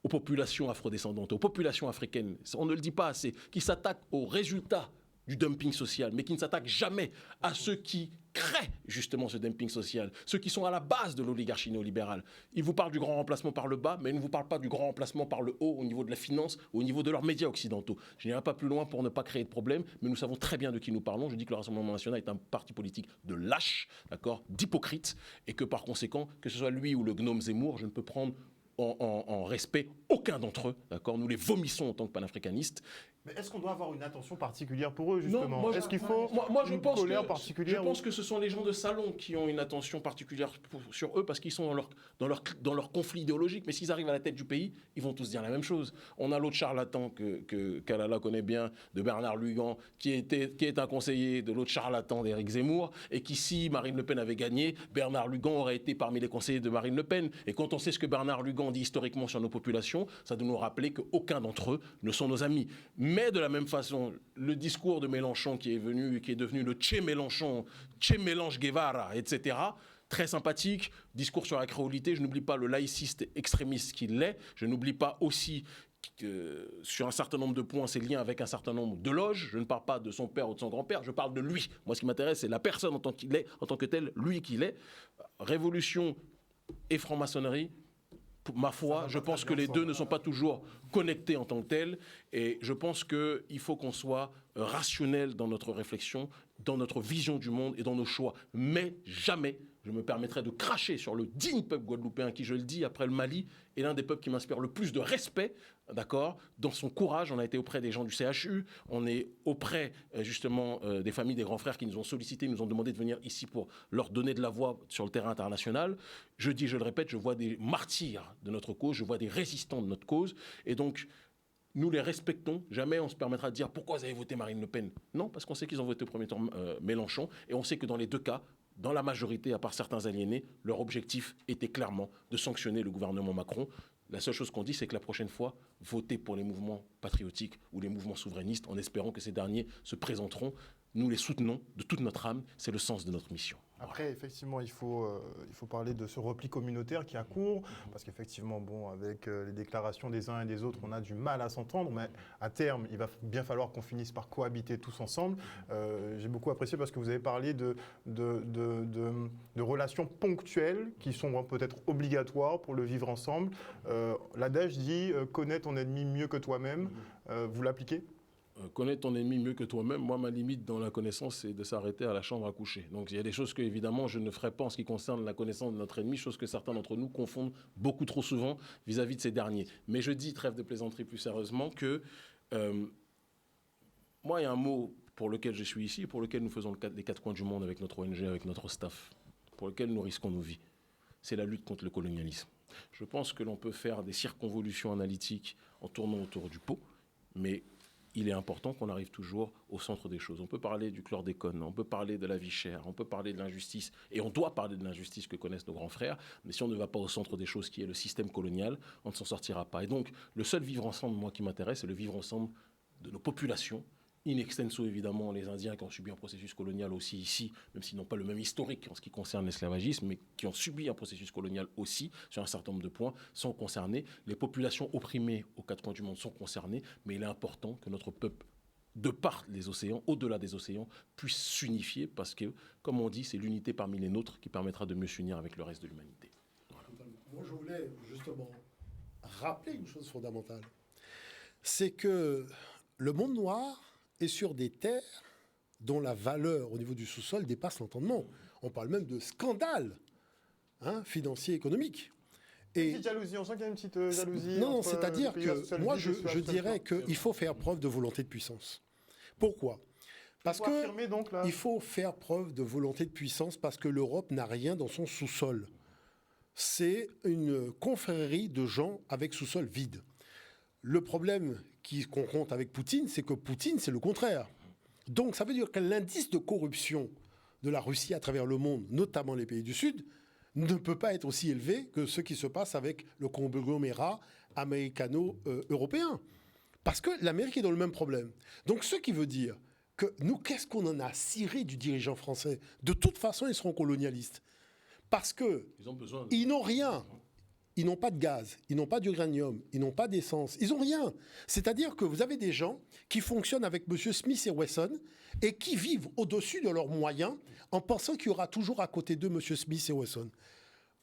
aux populations afrodescendantes, aux populations africaines, on ne le dit pas assez, qui s'attaque aux résultats du dumping social, mais qui ne s'attaque jamais à ceux qui créent justement ce dumping social, ceux qui sont à la base de l'oligarchie néolibérale. Ils vous parlent du grand remplacement par le bas, mais ils ne vous parlent pas du grand remplacement par le haut, au niveau de la finance, au niveau de leurs médias occidentaux. Je n'irai pas plus loin pour ne pas créer de problème, mais nous savons très bien de qui nous parlons. Je dis que le Rassemblement national est un parti politique de lâches, d'accord, d'hypocrites, et que par conséquent, que ce soit lui ou le gnome Zemmour, je ne peux prendre en respect aucun d'entre eux, d'accord. Nous les vomissons en tant que panafricanistes. Mais est-ce qu'on doit avoir une attention particulière pour eux, justement? Non, est-ce qu'il faut je une pense colère particulière? Je pense que ce sont les gens de salon qui ont une attention particulière sur eux parce qu'ils sont dans leur conflit idéologique. Mais s'ils arrivent à la tête du pays, ils vont tous dire la même chose. On a l'autre charlatan que Kalala connaît bien, de Bernard Lugan, qui est un conseiller de l'autre charlatan d'Éric Zemmour, et qui, si Marine Le Pen avait gagné, Bernard Lugan aurait été parmi les conseillers de Marine Le Pen. Et quand on sait ce que Bernard Lugan dit historiquement sur nos populations, ça doit nous rappeler qu'aucun d'entre eux ne sont nos amis. Mais de la même façon, le discours de Mélenchon qui est devenu le Che Mélenchon, Che Mélange Guevara, etc., très sympathique, discours sur la créolité, je n'oublie pas le laïciste extrémiste qu'il est, je n'oublie pas aussi que sur un certain nombre de points, ses liens avec un certain nombre de loges, je ne parle pas de son père ou de son grand-père, je parle de lui. Moi, ce qui m'intéresse, c'est la personne en tant qu'il est, en tant que tel, lui qu'il est. Révolution et franc-maçonnerie, ma foi, je pense que les deux ne sont pas toujours connectés en tant que tels, et je pense qu'il faut qu'on soit rationnel dans notre réflexion, dans notre vision du monde et dans nos choix. Mais jamais je me permettrai de cracher sur le digne peuple guadeloupéen qui, je le dis, après le Mali, est l'un des peuples qui m'inspire le plus de respect, d'accord, dans son courage. On a été auprès des gens du CHU, on est auprès justement des familles des grands frères qui nous ont sollicités, nous ont demandé de venir ici pour leur donner de la voix sur le terrain international. Je dis, je le répète, je vois des martyrs de notre cause, je vois des résistants de notre cause, et donc nous les respectons. Jamais on se permettra de dire pourquoi vous avez voté Marine Le Pen. Non, parce qu'on sait qu'ils ont voté au premier tour Mélenchon, et on sait que dans les deux cas, dans la majorité, à part certains aliénés, leur objectif était clairement de sanctionner le gouvernement Macron. La seule chose qu'on dit, c'est que la prochaine fois, votez pour les mouvements patriotiques ou les mouvements souverainistes, en espérant que ces derniers se présenteront nous les soutenons de toute notre âme, c'est le sens de notre mission. Après, effectivement, il faut parler de ce repli communautaire qui a cours, parce qu'effectivement, bon, avec les déclarations des uns et des autres, on a du mal à s'entendre, mais à terme, il va bien falloir qu'on finisse par cohabiter tous ensemble. J'ai beaucoup apprécié parce que vous avez parlé de relations ponctuelles qui sont peut-être obligatoires pour le vivre ensemble. L'adage dit « connais ton ennemi mieux que toi-même ». Vous l'appliquez ? Connaître ton ennemi mieux que toi-même, moi, ma limite dans la connaissance, c'est de s'arrêter à la chambre à coucher. Donc, il y a des choses que, évidemment, je ne ferai pas en ce qui concerne la connaissance de notre ennemi, chose que certains d'entre nous confondent beaucoup trop souvent vis-à-vis de ces derniers. Mais je dis, trêve de plaisanterie plus sérieusement, que moi, il y a un mot pour lequel je suis ici, pour lequel nous faisons les quatre coins du monde avec notre ONG, avec notre staff, pour lequel nous risquons nos vies. C'est la lutte contre le colonialisme. Je pense que l'on peut faire des circonvolutions analytiques en tournant autour du pot, mais il est important qu'on arrive toujours au centre des choses. On peut parler du chlordécone, on peut parler de la vie chère, on peut parler de l'injustice, et on doit parler de l'injustice que connaissent nos grands frères, mais si on ne va pas au centre des choses, qui est le système colonial, on ne s'en sortira pas. Et donc, le seul vivre ensemble, moi, qui m'intéresse, c'est le vivre ensemble de nos populations, in extenso, évidemment, les Indiens qui ont subi un processus colonial aussi ici, même s'ils n'ont pas le même historique en ce qui concerne l'esclavagisme, mais qui ont subi un processus colonial aussi, sur un certain nombre de points, sont concernés. Les populations opprimées aux quatre coins du monde sont concernées, mais il est important que notre peuple, de par les océans, au-delà des océans, puisse s'unifier, parce que, comme on dit, c'est l'unité parmi les nôtres qui permettra de mieux s'unir avec le reste de l'humanité. Voilà. Moi, je voulais justement rappeler une chose fondamentale. C'est que le monde noir est sur des terres dont la valeur au niveau du sous-sol dépasse l'entendement. On parle même de scandale financier, économique. Une petite jalousie, on sent qu'il y a une petite jalousie. Non, c'est-à-dire que moi, je dirais qu'il faut faire preuve de volonté de puissance. Pourquoi ? Parce que il faut faire preuve de volonté de puissance parce que l'Europe n'a rien dans son sous-sol. C'est une confrérie de gens avec sous-sol vide. Le problème qu'on compte avec Poutine, c'est que Poutine, c'est le contraire. Donc, ça veut dire que l'indice de corruption de la Russie à travers le monde, notamment les pays du Sud, ne peut pas être aussi élevé que ce qui se passe avec le conglomérat américano-européen. Parce que l'Amérique est dans le même problème. Donc, ce qui veut dire que nous, qu'est-ce qu'on en a ciré du dirigeant français ? De toute façon, ils seront colonialistes. Parce qu'ils n'ont rien. Ils n'ont pas de gaz, ils n'ont pas d'uranium, ils n'ont pas d'essence, ils n'ont rien. C'est-à-dire que vous avez des gens qui fonctionnent avec M. Smith et Wesson et qui vivent au-dessus de leurs moyens en pensant qu'il y aura toujours à côté d'eux M. Smith et Wesson.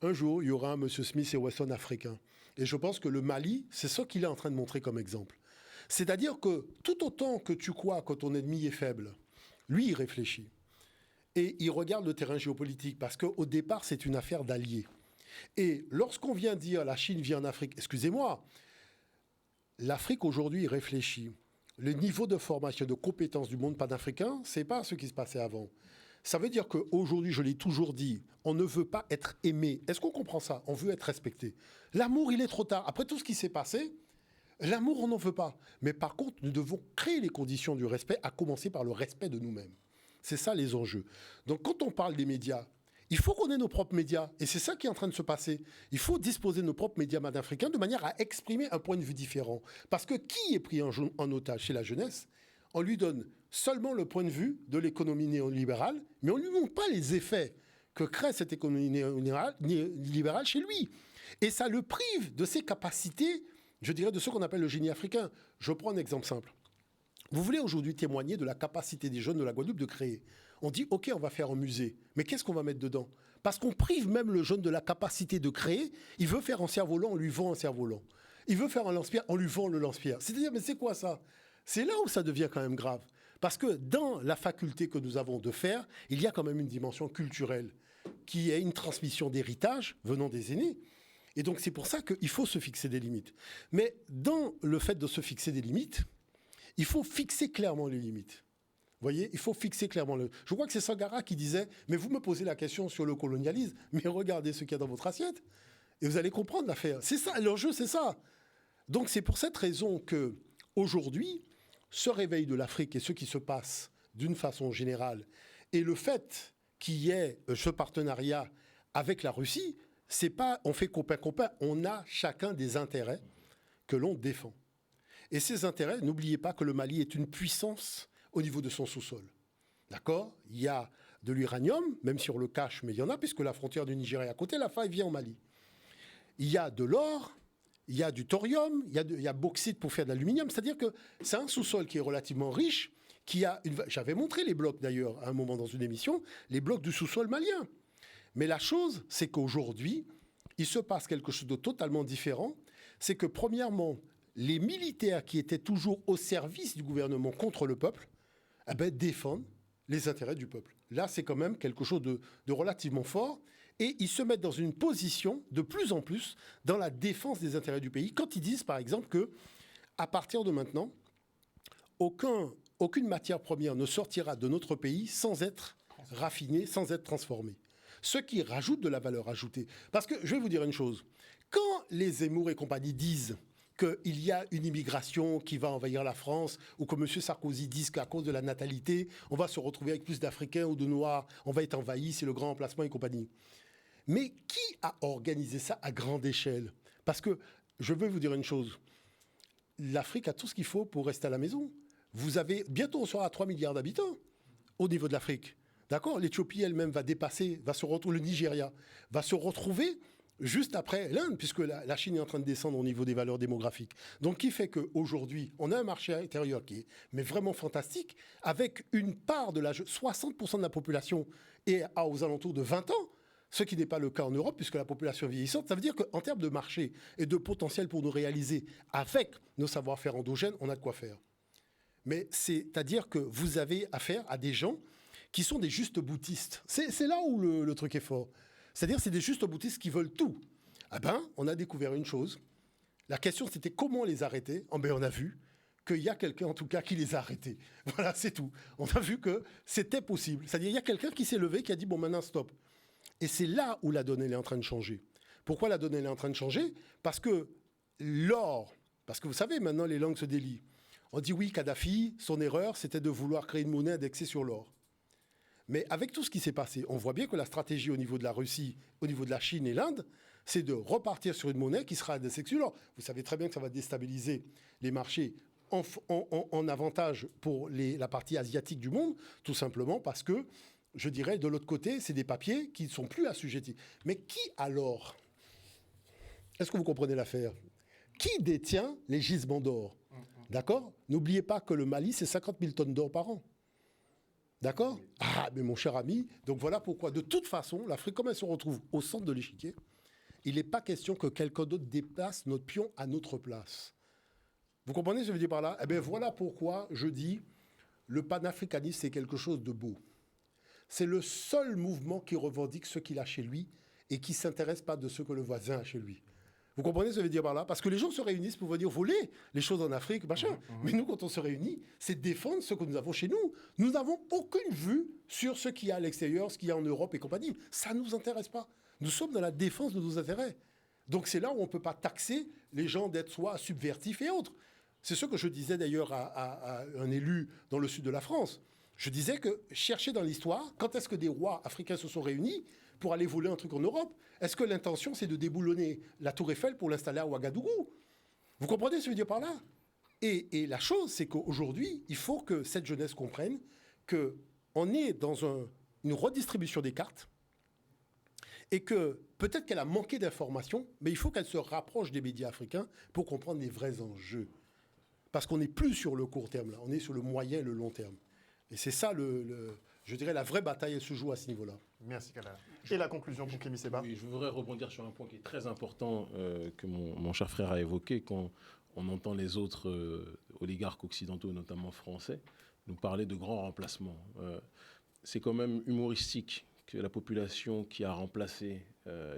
Un jour, il y aura un M. Smith et Wesson africain. Et je pense que le Mali, c'est ce qu'il est en train de montrer comme exemple. C'est-à-dire que tout autant que tu crois que ton ennemi est faible, lui, il réfléchit. Et il regarde le terrain géopolitique parce qu'au départ, c'est une affaire d'alliés. Et lorsqu'on vient dire la Chine vient en Afrique, excusez-moi, l'Afrique aujourd'hui réfléchit. Le niveau de formation, de compétences du monde panafricain, ce n'est pas ce qui se passait avant. Ça veut dire qu'aujourd'hui, je l'ai toujours dit, on ne veut pas être aimé. Est-ce qu'on comprend ça ? On veut être respecté. L'amour, il est trop tard. Après tout ce qui s'est passé, l'amour, on n'en veut pas. Mais par contre, nous devons créer les conditions du respect, à commencer par le respect de nous-mêmes. C'est ça les enjeux. Donc quand on parle des médias, il faut qu'on ait nos propres médias. Et c'est ça qui est en train de se passer. Il faut disposer de nos propres médias panafricains de manière à exprimer un point de vue différent. Parce que qui est pris en otage chez la jeunesse ? On lui donne seulement le point de vue de l'économie néolibérale, mais on ne lui montre pas les effets que crée cette économie néolibérale chez lui. Et ça le prive de ses capacités, je dirais, de ce qu'on appelle le génie africain. Je prends un exemple simple. Vous voulez aujourd'hui témoigner de la capacité des jeunes de la Guadeloupe de créer. On dit, OK, on va faire un musée. Mais qu'est-ce qu'on va mettre dedans ? Parce qu'on prive même le jeune de la capacité de créer. Il veut faire un cerf-volant, on lui vend un cerf-volant. Il veut faire un lance-pierre, on lui vend le lance-pierre. C'est-à-dire, mais c'est quoi ça ? C'est là où ça devient quand même grave. Parce que dans la faculté que nous avons de faire, il y a quand même une dimension culturelle qui est une transmission d'héritage venant des aînés. Et donc, c'est pour ça qu'il faut se fixer des limites. Mais dans le fait de se fixer des limites, il faut fixer clairement les limites. Vous voyez, il faut fixer clairement le... Je crois que c'est Sangara qui disait « Mais vous me posez la question sur le colonialisme, mais regardez ce qu'il y a dans votre assiette et vous allez comprendre l'affaire. » C'est ça, l'enjeu, c'est ça. Donc c'est pour cette raison que aujourd'hui, ce réveil de l'Afrique et ce qui se passe d'une façon générale et le fait qu'il y ait ce partenariat avec la Russie, c'est pas on fait copain-copain, on a chacun des intérêts que l'on défend. Et ces intérêts, n'oubliez pas que le Mali est une puissance au niveau de son sous-sol. D'accord ? Il y a de l'uranium, même si on le cache, mais il y en a, puisque la frontière du Nigeria est à côté, la faille vient au Mali. Il y a de l'or, il y a du thorium, il y a bauxite pour faire de l'aluminium. C'est-à-dire que c'est un sous-sol qui est relativement riche, j'avais montré les blocs d'ailleurs à un moment dans une émission, les blocs du sous-sol malien. Mais la chose, c'est qu'aujourd'hui, il se passe quelque chose de totalement différent. C'est que premièrement, les militaires qui étaient toujours au service du gouvernement contre le peuple, défendent les intérêts du peuple. Là, c'est quand même quelque chose de relativement fort. Et ils se mettent dans une position de plus en plus dans la défense des intérêts du pays. Quand ils disent, par exemple, que à partir de maintenant, aucune matière première ne sortira de notre pays sans être raffinée, sans être transformée. Ce qui rajoute de la valeur ajoutée. Parce que, je vais vous dire une chose, quand les Zemmour et compagnie disent qu'il y a une immigration qui va envahir la France, ou que M. Sarkozy dise qu'à cause de la natalité, on va se retrouver avec plus d'Africains ou de Noirs, on va être envahi, c'est le grand emplacement et compagnie. Mais qui a organisé ça à grande échelle ? Parce que, je veux vous dire une chose, l'Afrique a tout ce qu'il faut pour rester à la maison. Bientôt on sera à 3 milliards d'habitants au niveau de l'Afrique. D'accord ? L'Éthiopie elle-même va se retrouver, le Nigeria va se retrouver juste après l'Inde, puisque la Chine est en train de descendre au niveau des valeurs démographiques. Donc, qui fait qu'aujourd'hui, on a un marché intérieur qui est vraiment fantastique, avec une part de 60% de la population est aux alentours de 20 ans, ce qui n'est pas le cas en Europe, puisque la population est vieillissante. Ça veut dire qu'en termes de marché et de potentiel pour nous réaliser avec nos savoir-faire endogènes, on a de quoi faire. Mais c'est-à-dire que vous avez affaire à des gens qui sont des justes-boutistes. C'est là où le truc est fort. C'est-à-dire c'est des justes-boutistes qui veulent tout. On a découvert une chose. La question, c'était comment les arrêter. On a vu qu'il y a quelqu'un, en tout cas, qui les a arrêtés. Voilà, c'est tout. On a vu que c'était possible. C'est-à-dire il y a quelqu'un qui s'est levé, qui a dit, bon, maintenant, stop. Et c'est là où la donne elle est en train de changer. Pourquoi la donne elle est en train de changer ? Parce que vous savez, maintenant, les langues se délient. On dit, oui, Kadhafi, son erreur, c'était de vouloir créer une monnaie indexée sur l'or. Mais avec tout ce qui s'est passé, on voit bien que la stratégie au niveau de la Russie, au niveau de la Chine et l'Inde, c'est de repartir sur une monnaie qui sera indexée sur l'or. Vous savez très bien que ça va déstabiliser les marchés en avantage pour la partie asiatique du monde, tout simplement parce que, je dirais, de l'autre côté, c'est des papiers qui ne sont plus assujettis. Mais qui alors ? Est-ce que vous comprenez l'affaire ? Qui détient les gisements d'or ? D'accord ? N'oubliez pas que le Mali, c'est 50 000 tonnes d'or par an. D'accord ? Mais mon cher ami, donc voilà pourquoi, de toute façon, l'Afrique, comme elle se retrouve au centre de l'échiquier, il n'est pas question que quelqu'un d'autre déplace notre pion à notre place. Vous comprenez ce que je veux dire par là ? Voilà pourquoi je dis, le panafricanisme, c'est quelque chose de beau. C'est le seul mouvement qui revendique ce qu'il a chez lui et qui ne s'intéresse pas de ce que le voisin a chez lui. Vous comprenez ce que je veux dire par là ? Parce que les gens se réunissent pour venir voler les choses en Afrique, machin. Mais nous, quand on se réunit, c'est défendre ce que nous avons chez nous. Nous n'avons aucune vue sur ce qu'il y a à l'extérieur, ce qu'il y a en Europe et compagnie. Ça ne nous intéresse pas. Nous sommes dans la défense de nos intérêts. Donc c'est là où on ne peut pas taxer les gens d'être soit subvertifs et autres. C'est ce que je disais d'ailleurs à un élu dans le sud de la France. Je disais que chercher dans l'histoire, quand est-ce que des rois africains se sont réunis pour aller voler un truc en Europe ? Est-ce que l'intention, c'est de déboulonner la Tour Eiffel pour l'installer à Ouagadougou ? Vous comprenez ce que je veux dire par là ? Et la chose, c'est qu'aujourd'hui, il faut que cette jeunesse comprenne qu'on est dans une redistribution des cartes et que peut-être qu'elle a manqué d'informations, mais il faut qu'elle se rapproche des médias africains pour comprendre les vrais enjeux. Parce qu'on n'est plus sur le court terme, là, on est sur le moyen et le long terme. Et c'est ça, je dirais, la vraie bataille, elle se joue à ce niveau-là. Merci, Kalala. Et la conclusion pour Kémy Séba ? Oui, je voudrais rebondir sur un point qui est très important que mon cher frère a évoqué quand on entend les autres oligarques occidentaux, notamment français, nous parler de grands remplacements. C'est quand même humoristique que la population qui a remplacé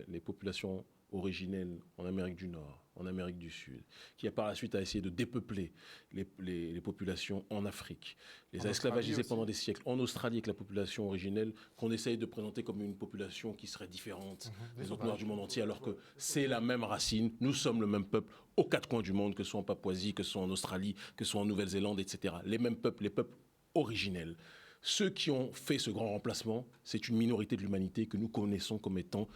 les populations originelles en Amérique du Nord, en Amérique du Sud, qui a par la suite a essayé de dépeupler les populations en Afrique, les a esclavagisées pendant des siècles, en Australie avec la population originelle, qu'on essaye de présenter comme une population qui serait différente des autres Noirs du monde entier, alors que c'est la même racine, nous sommes le même peuple aux quatre coins du monde, que ce soit en Papouasie, que ce soit en Australie, que ce soit en Nouvelle-Zélande, etc. Les mêmes peuples, les peuples originels. Ceux qui ont fait ce grand remplacement, c'est une minorité de l'humanité que nous connaissons comme étant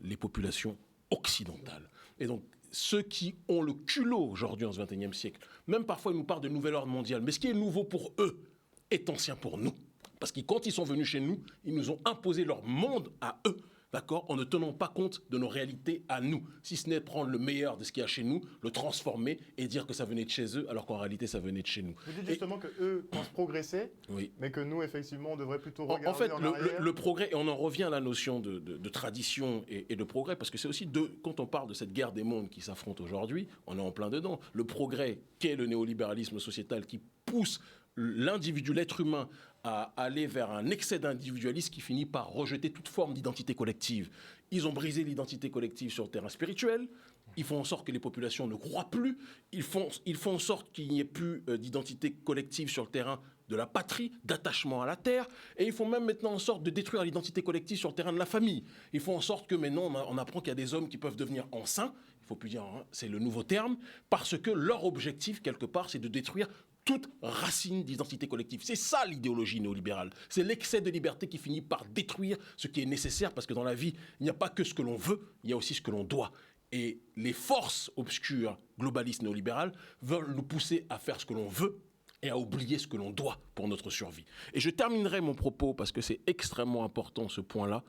les populations occidentales. Et donc, ceux qui ont le culot aujourd'hui en ce XXIe siècle, même parfois ils nous parlent de nouvel ordre mondial, mais ce qui est nouveau pour eux est ancien pour nous. Parce que quand ils sont venus chez nous, ils nous ont imposé leur monde à eux. D'accord, en ne tenant pas compte de nos réalités à nous, si ce n'est prendre le meilleur de ce qu'il y a chez nous, le transformer et dire que ça venait de chez eux, alors qu'en réalité, ça venait de chez nous. Vous dites justement qu'eux pensent progresser, oui. mais que nous, effectivement, on devrait plutôt regarder en fait, arrière. le progrès, et on en revient à la notion de tradition et de progrès, parce que c'est aussi, quand on parle de cette guerre des mondes qui s'affrontent aujourd'hui, on est en plein dedans. Le progrès, qu'est le néolibéralisme sociétal qui pousse l'individu, l'être humain, à aller vers un excès d'individualisme qui finit par rejeter toute forme d'identité collective. Ils ont brisé l'identité collective sur le terrain spirituel, ils font en sorte que les populations ne croient plus, ils font en sorte qu'il n'y ait plus d'identité collective sur le terrain de la patrie, d'attachement à la terre, et ils font même maintenant en sorte de détruire l'identité collective sur le terrain de la famille. Ils font en sorte que maintenant on apprend qu'il y a des hommes qui peuvent devenir enceints, il ne faut plus dire, hein, c'est le nouveau terme, parce que leur objectif, quelque part, c'est de détruire toute racine d'identité collective. C'est ça l'idéologie néolibérale. C'est l'excès de liberté qui finit par détruire ce qui est nécessaire, parce que dans la vie, il n'y a pas que ce que l'on veut, il y a aussi ce que l'on doit. Et les forces obscures, globalistes, néolibérales, veulent nous pousser à faire ce que l'on veut et à oublier ce que l'on doit pour notre survie. Et je terminerai mon propos, parce que c'est extrêmement important ce point-là,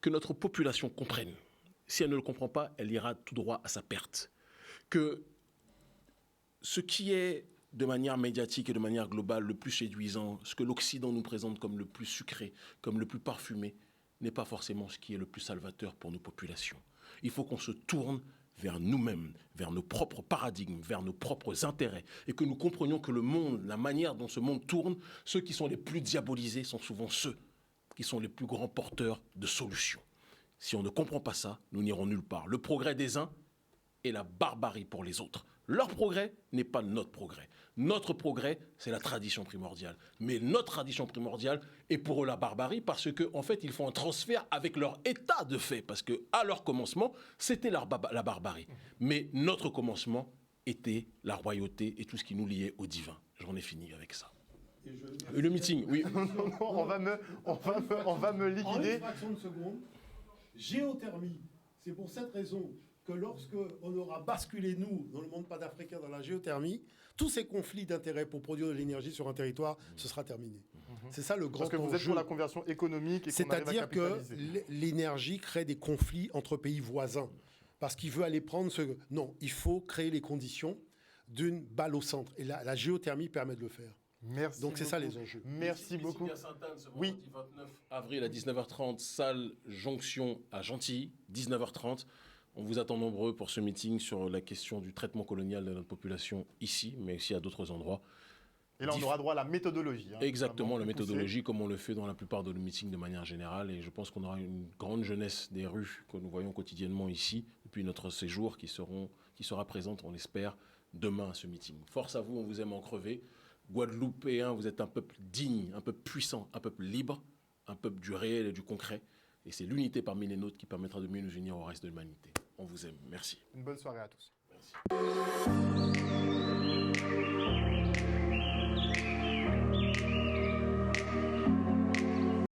que notre population comprenne. Si elle ne le comprend pas, elle ira tout droit à sa perte. Que ce qui est de manière médiatique et de manière globale le plus séduisant, ce que l'Occident nous présente comme le plus sucré, comme le plus parfumé, n'est pas forcément ce qui est le plus salvateur pour nos populations. Il faut qu'on se tourne vers nous-mêmes, vers nos propres paradigmes, vers nos propres intérêts, et que nous comprenions que le monde, la manière dont ce monde tourne, ceux qui sont les plus diabolisés sont souvent ceux qui sont les plus grands porteurs de solutions. Si on ne comprend pas ça, nous n'irons nulle part. Le progrès des uns est la barbarie pour les autres. Leur progrès n'est pas notre progrès. Notre progrès, c'est la tradition primordiale. Mais notre tradition primordiale est pour eux la barbarie, parce qu'en fait, ils font un transfert avec leur état de fait. Parce qu'à leur commencement, c'était la barbarie. Mais notre commencement était la royauté et tout ce qui nous liait au divin. J'en ai fini avec ça. Le meeting, oui. On va me En liquider. une fraction de seconde, géothermie. C'est pour cette raison que lorsque on aura basculé, nous, dans le monde panafricain, dans la géothermie, tous ces conflits d'intérêts pour produire de l'énergie sur un territoire, ce sera terminé. C'est ça le grand enjeu. Parce que vous êtes pour la conversion économique et qu'on arrive à C'est-à-dire que capitaliser. l'énergie crée des conflits entre pays voisins. Parce qu'il veut aller prendre ce... Non, il faut créer les conditions d'une balle au centre. Et la géothermie permet de le faire. Merci Donc c'est ça beaucoup. les enjeux. Merci beaucoup. Meeting à Sainte-Anne, ce Oui. vendredi 29 avril à 19h30, salle Jonction à Gentilly, 19h30. On vous attend nombreux pour ce meeting sur la question du traitement colonial de notre population ici, mais aussi à d'autres endroits. Et là, on aura droit à la méthodologie. Hein, Exactement, la vraiment poussée. méthodologie, comme on le fait dans la plupart de nos meetings de manière générale. Et je pense qu'on aura une grande jeunesse des rues que nous voyons quotidiennement ici, depuis notre séjour, qui sera présente, on l'espère, demain à ce meeting. Force à vous, on vous aime en crever. Guadeloupéens, vous êtes un peuple digne, un peuple puissant, un peuple libre, un peuple du réel et du concret. Et c'est l'unité parmi les nôtres qui permettra de mieux nous unir au reste de l'humanité. On vous aime. Merci. Une bonne soirée à tous. Merci.